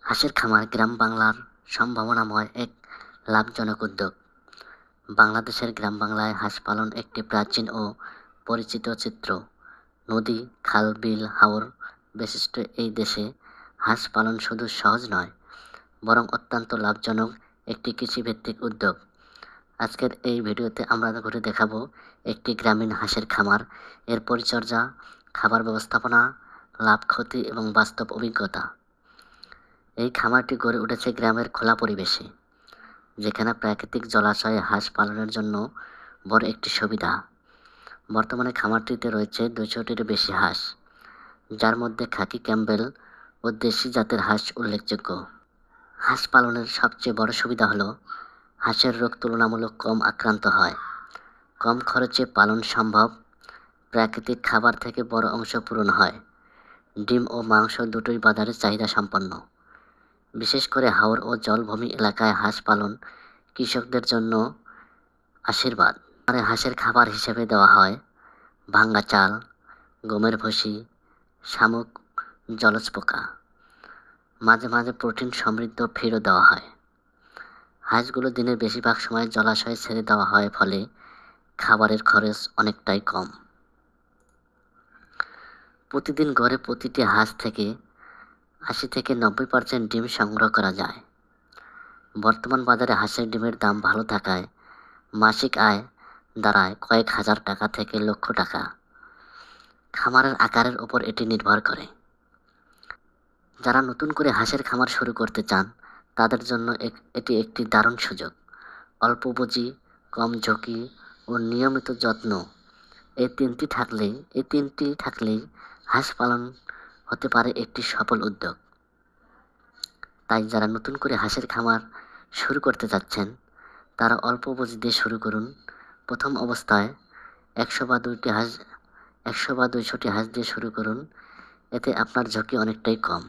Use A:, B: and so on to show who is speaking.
A: হাঁসের খামার গ্রাম বাংলার সম্ভাবনাময় এক লাভজনক উদ্যোগ। বাংলাদেশের গ্রাম বাংলায় হাঁস পালন একটি প্রাচীন ও পরিচিত চিত্র। নদী, খাল, বিল, হাওর বিশিষ্ট এই দেশে হাঁস পালন শুধু সহজ নয়, বরং অত্যন্ত লাভজনক একটি কৃষিভিত্তিক উদ্যোগ। আজকের এই ভিডিওতে আমরা ঘুরে দেখাবো একটি গ্রামীণ হাঁসের খামার, এর পরিচর্যা, খাবার ব্যবস্থাপনা, লাভ ক্ষতি এবং বাস্তব অভিজ্ঞতা। এই খামারটি গড়ে উঠেছে গ্রামের খোলা পরিবেশে, যেখানে প্রাকৃতিক জলাশয়ে হাঁস পালনের জন্য বড় একটি সুবিধা। বর্তমানে খামারটিতে রয়েছে 200টিরও বেশি হাঁস, যার মধ্যে খাকি ক্যাম্বেল ও দেশি জাতের হাঁস উল্লেখযোগ্য। হাঁস পালনের সবচেয়ে বড় সুবিধা হলো হাঁসের রোগ তুলনামূলক কম আক্রান্ত হয়, কম খরচে পালন সম্ভব, প্রাকৃতিক খাবার থেকে বড় অংশ পূরণ হয়, ডিম ও মাংস দুটোই বাজারে চাহিদা সম্পন্ন। বিশেষ করে হাওর ও জলভূমি এলাকায় হাঁস পালন কৃষকদের জন্য আশীর্বাদ। আর হাঁসের খাবার হিসেবে দেওয়া হয় ভাঙ্গা চাল, গমের ভুসি, শামুক, জলজ পোকা। মাঝে মাঝে প্রোটিন সমৃদ্ধ ফিডও দেওয়া হয়। হাঁসগুলো দিনের বেশিরভাগ সময় জলাশয়ে ছেড়ে দেওয়া হয়, ফলে খাবারের খরচ অনেকটাই কম। প্রতিদিন গড়ে প্রতিটি হাঁস থেকে 80 থেকে 90% ডিম সংগ্রহ করা যায়। বর্তমান বাজারে হাঁসের ডিমের দাম ভালো থাকায় মাসিক আয় দাঁড়ায় কয়েক হাজার টাকা থেকে লক্ষ টাকা। খামারের আকারের ওপর এটি নির্ভর করে। যারা নতুন করে হাঁসের খামার শুরু করতে চান, তাদের জন্য এটি একটি দারুণ সুযোগ। অল্প পুঁজি, কম ঝুঁকি ও নিয়মিত যত্ন, এই তিনটি থাকলেই হাঁস পালন হতে পারে একটি সফল উদ্যোগ। তাই যারা নতুন করে হাঁসের খামার শুরু করতে যাচ্ছেন, তারা অল্প পুঁজি দিয়ে শুরু করুন। প্রথম অবস্থায় 100 বা 200টি হাঁস দিয়ে শুরু করুন, এতে আপনার ঝুঁকি অনেকটাই কম।